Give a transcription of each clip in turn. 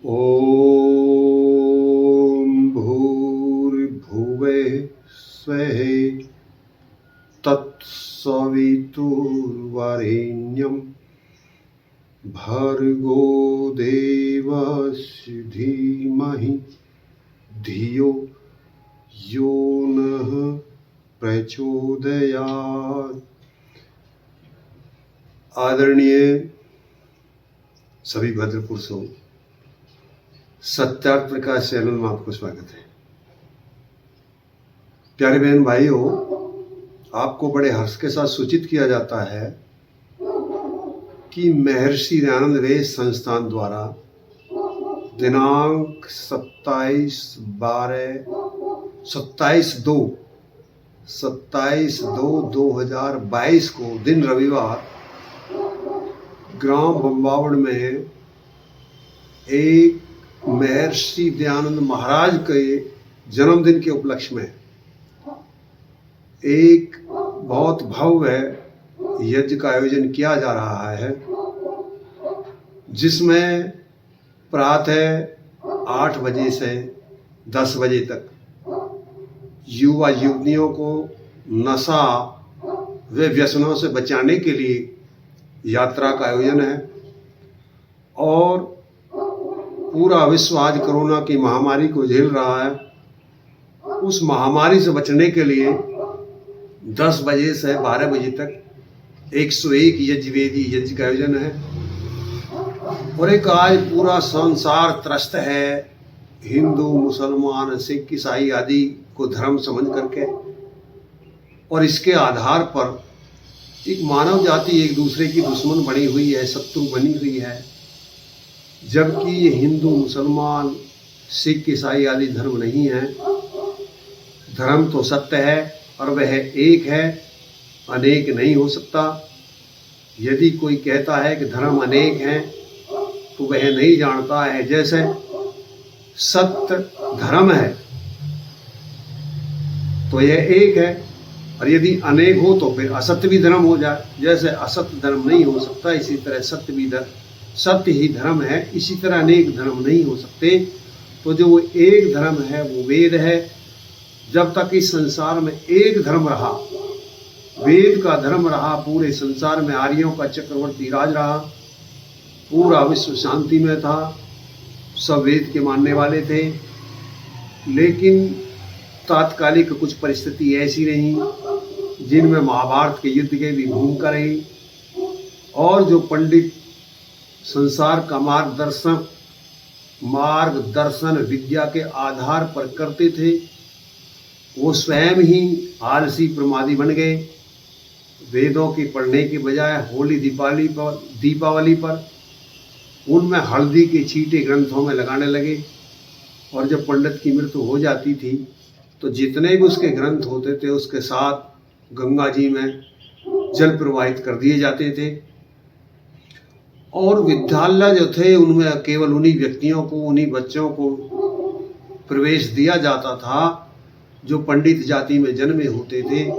ॐ भूर्भुवः स्वः तत्सवितुर्वरेण्यं भर्गो देवस्य धीमहि धियो यो नः प्रचोदयात्। आदरणीय सभी भद्र पुरुषों, सत्यार्थ प्रकाश चैनल में आपको स्वागत है। प्यारे बहन भाइयों, आपको बड़े हर्ष के साथ सूचित किया जाता है कि महर्षि दयानंद वेद संस्थान द्वारा दिनांक 27/2/2022 को दिन रविवार ग्राम बम्बावड़ में एक महर्षि दयानंद महाराज के जन्मदिन के उपलक्ष्य में एक बहुत भव्य यज्ञ का आयोजन किया जा रहा है, जिसमें प्रातः 8 बजे से 10 बजे तक युवा युवतियों को नशा व व्यसनों से बचाने के लिए यात्रा का आयोजन है। और पूरा विश्व आज कोरोना की महामारी को झेल रहा है। उस महामारी से बचने के लिए 10 बजे से 12 बजे तक 101 यज्ञवेदी यज्ञ का आयोजन है। और एक आज पूरा संसार त्रस्त है, हिंदू मुसलमान सिख ईसाई आदि को धर्म समझ करके, और इसके आधार पर एक मानव जाति एक दूसरे की दुश्मन बनी हुई है, शत्रु बनी हुई है। जबकि ये हिंदू मुसलमान सिख ईसाई आदि धर्म नहीं है। धर्म तो सत्य है और वह एक है, अनेक नहीं हो सकता। यदि कोई कहता है कि धर्म अनेक है तो वह नहीं जानता है। जैसे सत्य धर्म है तो यह एक है, और यदि अनेक हो तो फिर असत्य भी धर्म हो जाए। जैसे असत्य धर्म नहीं हो सकता, इसी तरह सत्य ही धर्म है। इसी तरह अनेक धर्म नहीं हो सकते। तो जो एक धर्म है वो वेद है। जब तक इस संसार में एक धर्म रहा, वेद का धर्म रहा, पूरे संसार में आर्यों का चक्रवर्ती राज रहा, पूरा विश्व शांति में था, सब वेद के मानने वाले थे। लेकिन तात्कालिक कुछ परिस्थिति ऐसी रही जिनमें महाभारत के युद्ध के भी भूमिका रही, और जो पंडित संसार का मार्गदर्शन विद्या के आधार पर करते थे, वो स्वयं ही आलसी प्रमादी बन गए। वेदों की पढ़ने के बजाय होली दीपावली पर उनमें हल्दी के छींटे ग्रंथों में लगाने लगे। और जब पंडित की मृत्यु हो जाती थी तो जितने भी उसके ग्रंथ होते थे उसके साथ गंगा जी में जल प्रवाहित कर दिए जाते थे। और विद्यालय जो थे उनमें केवल उन्हीं व्यक्तियों को, उन्हीं बच्चों को प्रवेश दिया जाता था जो पंडित जाति में जन्मे होते थे।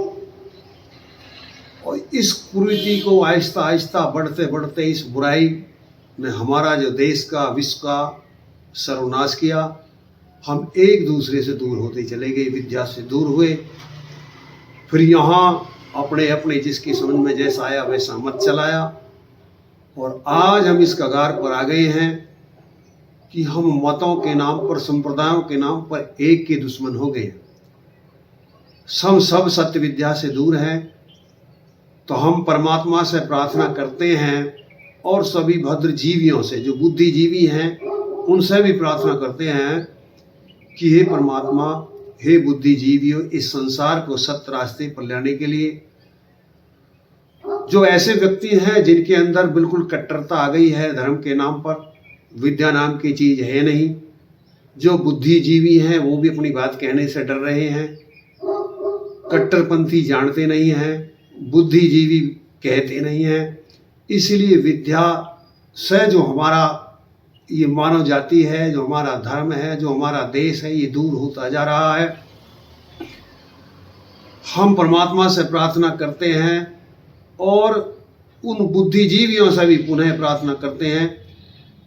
और इस कुरीति को आहिस्ता आहिस्ता बढ़ते बढ़ते इस बुराई ने हमारा जो देश का, विश्व का सर्वनाश किया। हम एक दूसरे से दूर होते चले गए, विद्या से दूर हुए। फिर यहाँ अपने अपने जिसकी समझ में जैसा आया वैसा मत चलाया। और आज हम इस कगार पर आ गए हैं कि हम मतों के नाम पर, संप्रदायों के नाम पर एक के दुश्मन हो गए। सब सत्य विद्या से दूर हैं। तो हम परमात्मा से प्रार्थना करते हैं, और सभी भद्र जीवियों से, जो बुद्धिजीवी हैं, उनसे भी प्रार्थना करते हैं कि हे परमात्मा, हे बुद्धिजीवियों, इस संसार को सत्य रास्ते पर लाने के लिए जो ऐसे व्यक्ति हैं जिनके अंदर बिल्कुल कट्टरता आ गई है, धर्म के नाम पर, विद्या नाम की चीज है नहीं, जो बुद्धिजीवी हैं वो भी अपनी बात कहने से डर रहे हैं, कट्टरपंथी जानते नहीं हैं, बुद्धिजीवी कहते नहीं हैं। इसलिए विद्या से जो हमारा ये मानव जाति है, जो हमारा धर्म है, जो हमारा देश है, ये दूर होता जा रहा है। हम परमात्मा से प्रार्थना करते हैं और उन बुद्धिजीवियों से भी पुनः प्रार्थना करते हैं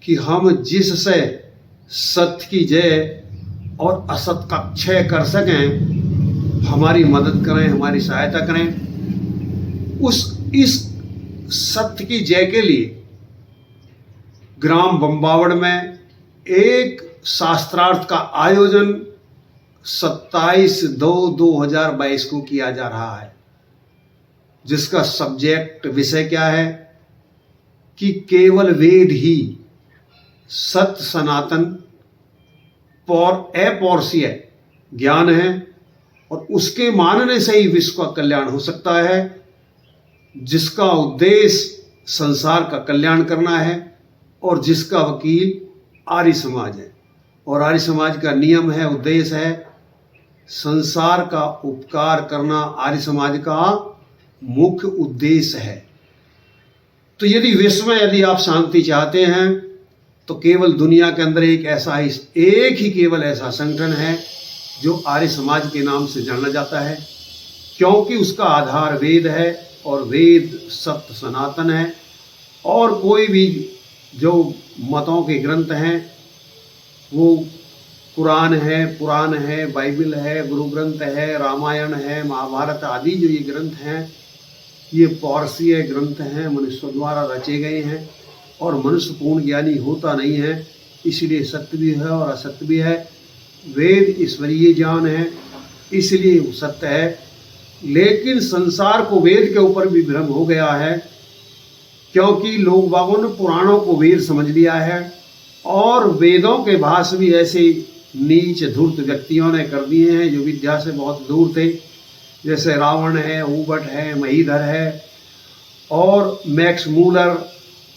कि हम जिससे सत्य की जय और असत का क्षय कर सकें, हमारी मदद करें, हमारी सहायता करें। इस सत्य की जय के लिए ग्राम बम्बावड़ में एक शास्त्रार्थ का आयोजन 27/2/2022 को किया जा रहा है, जिसका सब्जेक्ट विषय क्या है कि केवल वेद ही सत्य सनातन अपौरुषीय ज्ञान है और उसके मानने से ही विश्व का कल्याण हो सकता है, जिसका उद्देश्य संसार का कल्याण करना है और जिसका वकील आर्य समाज है। और आर्य समाज का नियम है, उद्देश्य है संसार का उपकार करना। आर्य समाज का मुख्य उद्देश्य है। तो यदि विश्व में यदि आप शांति चाहते हैं तो केवल दुनिया के अंदर एक ही केवल ऐसा संगठन है जो आर्य समाज के नाम से जाना जाता है, क्योंकि उसका आधार वेद है और वेद सत्य सनातन है। और कोई भी जो मतों के ग्रंथ हैं वो कुरान है, पुराण है, बाइबल है, गुरु ग्रंथ है, रामायण है, महाभारत आदि जो ये ग्रंथ हैं ये पौरुषीय ग्रंथ हैं, मनुष्यों द्वारा रचे गए हैं और मनुष्य पूर्ण ज्ञानी होता नहीं है, इसलिए सत्य भी है और असत्य भी है। वेद ईश्वरीय ज्ञान है इसलिए वो सत्य है, लेकिन संसार को वेद के ऊपर भी भ्रम हो गया है, क्योंकि लोग बागों ने पुराणों को वेद समझ लिया है और वेदों के भाष्य भी ऐसे नीच धूर्त व्यक्तियों ने कर दिए हैं जो विद्या से बहुत दूर थे, जैसे रावण है, ऊबट है, महीधर है और मैक्स मूलर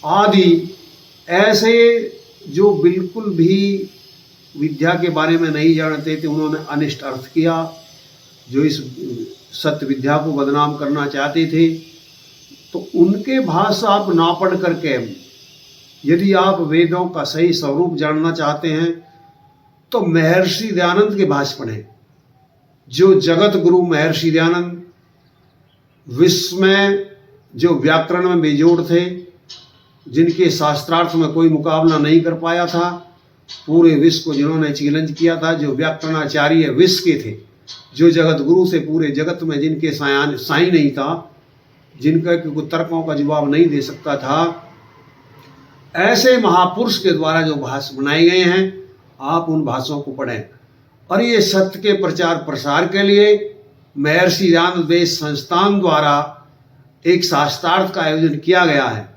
आदि, ऐसे जो बिल्कुल भी विद्या के बारे में नहीं जानते थे, उन्होंने अनिष्ट अर्थ किया, जो इस सत्य विद्या को बदनाम करना चाहते थे। तो उनके भाष्य आप ना पढ़ करके यदि आप वेदों का सही स्वरूप जानना चाहते हैं तो महर्षि दयानंद के भाष्य पढ़ें। जो जगत गुरु महर्षि दयानंद विश्व में जो व्याकरण में बेजोड़ थे, जिनके शास्त्रार्थ में कोई मुकाबला नहीं कर पाया था, पूरे विश्व को जिन्होंने चैलेंज किया था, जो व्याकरणाचार्य विश्व के थे, जो जगत गुरु से पूरे जगत में जिनके साई नहीं था, जिनका कोई तर्कों का जवाब नहीं दे सकता था, ऐसे महापुरुष के द्वारा जो भाष्य बनाए गए हैं आप उन भाषाओं को पढ़ें। और ये सत्य के प्रचार प्रसार के लिए महर्षि दयानंद वेद संस्थान द्वारा एक शास्त्रार्थ का आयोजन किया गया है।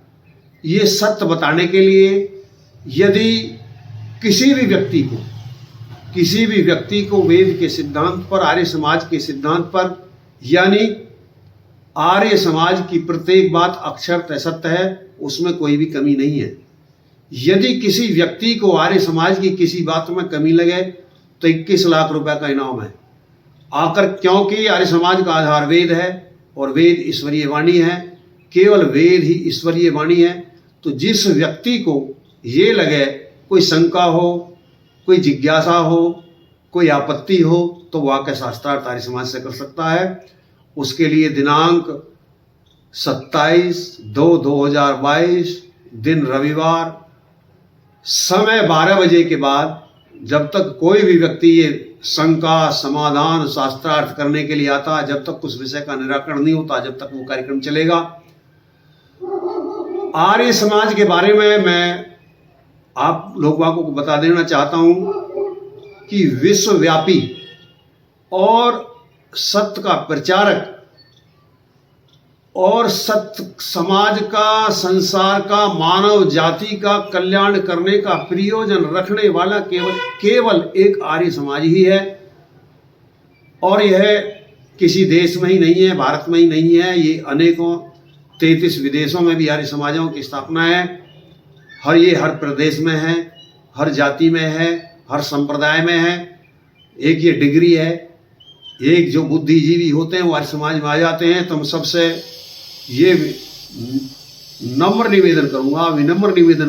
ये सत्य बताने के लिए यदि किसी भी व्यक्ति को वेद के सिद्धांत पर, आर्य समाज के सिद्धांत पर, यानी आर्य समाज की प्रत्येक बात अक्षरतः सत्य है, उसमें कोई भी कमी नहीं है। यदि किसी व्यक्ति को आर्य समाज की किसी बात में कमी लगे तो 21 लाख रुपए का इनाम है आकर, क्योंकि आर्य समाज का आधार वेद है और वेद ईश्वरीय वाणी है, केवल वेद ही ईश्वरीय वाणी है। तो जिस व्यक्ति को ये लगे, कोई शंका हो, कोई जिज्ञासा हो, कोई आपत्ति हो, तो वह आकर शास्त्रार्थ आर्य समाज से कर सकता है। उसके लिए दिनांक 27/2/2022 दिन रविवार, समय 12 बजे के बाद, जब तक कोई भी व्यक्ति ये शंका समाधान शास्त्रार्थ करने के लिए आता, जब तक उस विषय का निराकरण नहीं होता, जब तक वो कार्यक्रम चलेगा। आर्य समाज के बारे में मैं आप लोगों को बता देना चाहता हूं कि विश्वव्यापी और सत्य का प्रचारक और सत्य समाज का, संसार का, मानव जाति का कल्याण करने का प्रयोजन रखने वाला केवल एक आर्य समाज ही है। और यह किसी देश में ही नहीं है, भारत में ही नहीं है, ये अनेकों 33 विदेशों में भी आर्य समाजों की स्थापना है। हर प्रदेश में है, हर जाति में है, हर संप्रदाय में है। एक ये डिग्री है, एक जो बुद्धिजीवी होते हैं वो आर्य समाज में आ जाते हैं। तो हम सबसे ये विनम्र निवेदन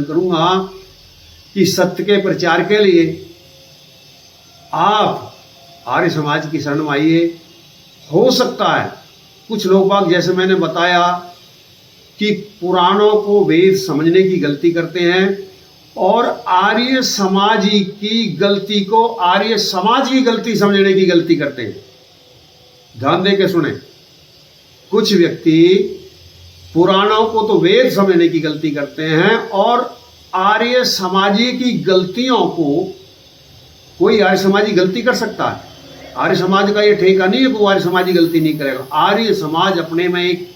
करूंगा कि सत्य के प्रचार के लिए आप आर्य समाज की शरण में आइए। हो सकता है कुछ लोग बाग, जैसे मैंने बताया, कि पुराणों को वेद समझने की गलती करते हैं और आर्य समाज की गलती को आर्य समाज की गलती समझने की गलती करते हैं। ध्यान दे के सुने। कुछ व्यक्ति पुराणों को तो वेद समझने की गलती करते हैं और आर्य समाजी की गलतियों को, कोई आर्य समाजी गलती कर सकता है? आर्य समाज का ये ठेका नहीं है कि वो आर्य समाजी गलती नहीं करेगा। आर्य समाज अपने में एक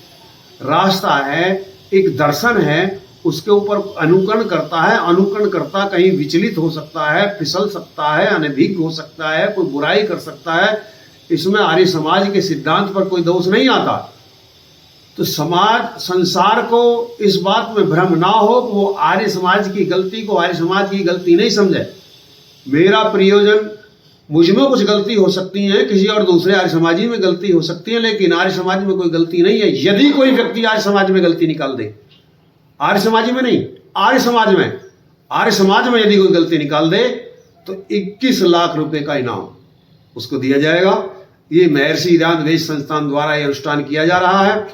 रास्ता है, एक दर्शन है, उसके ऊपर अनुकरण करता है। अनुकरण करता कहीं विचलित हो सकता है, फिसल सकता है, अनभिज्ञ हो सकता है, कोई बुराई कर सकता है। इसमें आर्य समाज के सिद्धांत पर कोई दोष नहीं आता। तो समाज संसार को इस बात में भ्रम ना हो कि वो आर्य समाज की गलती को आर्य समाज की गलती नहीं समझे। मेरा प्रयोजन, मुझ में कुछ गलती हो सकती है, किसी और दूसरे आर्य समाजी में गलती हो सकती है, लेकिन आर्य समाज में कोई गलती नहीं है। यदि कोई व्यक्ति आर्य समाज में गलती निकाल दे, आर्य समाजी में नहीं, आर्य समाज में यदि कोई गलती निकाल दे तो 21 लाख रुपए का इनाम उसको दिया जाएगा। ये महर्षि ईरान वेद संस्थान द्वारा यह अनुष्ठान किया जा रहा है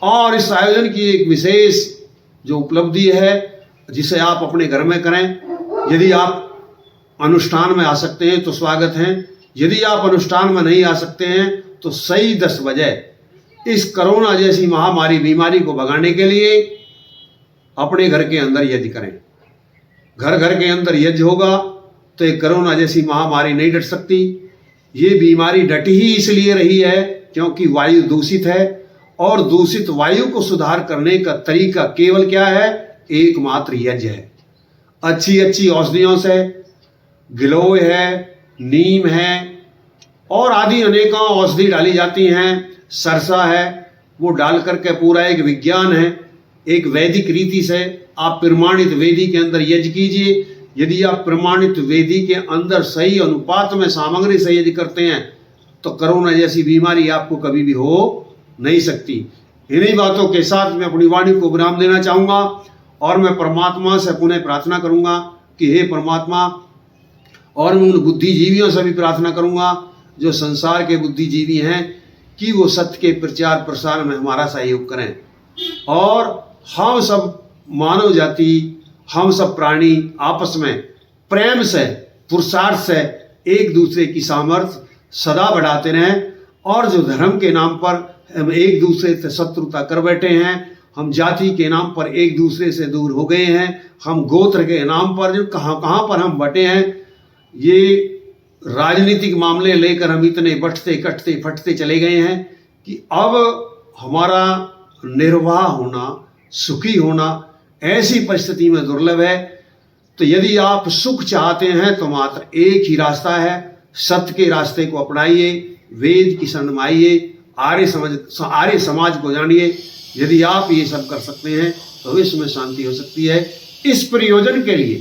और इस आयोजन की एक विशेष जो उपलब्धि है, जिसे आप अपने घर में करें। यदि आप अनुष्ठान में आ सकते हैं तो स्वागत है। यदि आप अनुष्ठान में नहीं आ सकते हैं तो सही 10 बजे इस कोरोना जैसी महामारी बीमारी को भगाने के लिए अपने घर के अंदर यज्ञ करें। घर के अंदर यज्ञ होगा तो ये कोरोना जैसी महामारी नहीं डट सकती। ये बीमारी डटी ही इसलिए रही है क्योंकि वायु दूषित है और दूषित वायु को सुधार करने का तरीका केवल क्या है? एकमात्र यज्ञ है। अच्छी औषधियों से, गिलोय है, नीम है और आदि अनेकों औषधि डाली जाती हैं, सरसा है, वो डाल करके पूरा एक विज्ञान है, एक वैदिक रीति से आप प्रमाणित वेदी के अंदर यज्ञ कीजिए। यदि आप प्रमाणित वेदी के अंदर सही अनुपात में सामग्री से यज्ञ करते हैं तो कोरोना जैसी बीमारी आपको कभी भी हो नहीं सकती। इन्हीं बातों के साथ मैं अपनी वाणी को विराम देना चाहूँगा और मैं परमात्मा से पुनः प्रार्थना करूँगा कि हे परमात्मा, और मैं उन बुद्धिजीवियों से भी प्रार्थना करूँगा जो संसार के बुद्धिजीवी हैं कि वो सत्य के प्रचार प्रसार में हमारा सहयोग करें और हम सब मानव जाति, हम सब प्राणी आपस में प्रेम से, पुरुषार्थ से एक दूसरे की सामर्थ्य सदा बढ़ाते रहें। और जो धर्म के नाम पर हम एक दूसरे से शत्रुता कर बैठे हैं, हम जाति के नाम पर एक दूसरे से दूर हो गए हैं, हम गोत्र के नाम पर जो कहाँ पर हम बटे हैं, ये राजनीतिक मामले लेकर हम इतने बढ़ते कटते फटते चले गए हैं कि अब हमारा निर्वाह होना, सुखी होना ऐसी परिस्थिति में दुर्लभ है। तो यदि आप सुख चाहते हैं तो मात्र एक ही रास्ता है, सत्य के रास्ते को अपनाइए, वेद की शरण में आइए, आर्य समाज को जानिए। यदि आप ये सब कर सकते हैं तो विश्व में शांति हो सकती है। इस प्रयोजन के लिए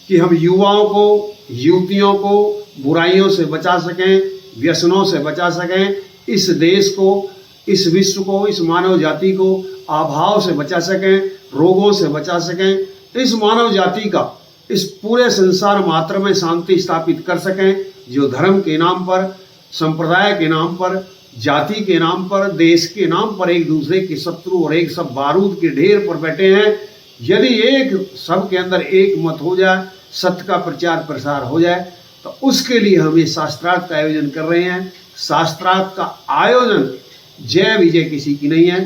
कि हम युवाओं को, युवतियों को बुराइयों से बचा सकें, व्यसनों से बचा सकें, इस देश को, इस विश्व को, इस मानव जाति को अभाव से बचा सकें, रोगों से बचा सकें, इस मानव जाति का, इस पूरे संसार मात्र में शांति स्थापित कर सकें। जो धर्म के नाम पर, संप्रदाय के नाम पर, जाति के नाम पर, देश के नाम पर एक दूसरे के शत्रु और एक सब बारूद के ढेर पर बैठे हैं, यदि एक सबके अंदर एक मत हो जाए, सत्य का प्रचार प्रसार हो जाए, तो उसके लिए हम ये शास्त्रार्थ का आयोजन कर रहे हैं। शास्त्रार्थ का आयोजन जय विजय किसी की नहीं है।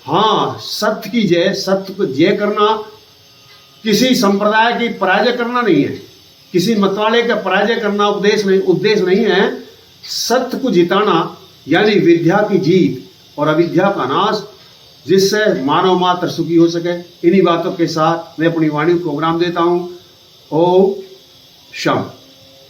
हाँ, सत्य की जय, सत्य को जय करना, किसी संप्रदाय की पराजय करना नहीं है, किसी मतवाले का पराजय करना उद्देश्य नहीं है। सत्य को जिताना यानी विद्या की जीत और अविद्या का नाश, जिससे मानव मात्र सुखी हो सके। इन्हीं बातों के साथ मैं अपनी वाणी को विराम देता हूँ। ओम शांति।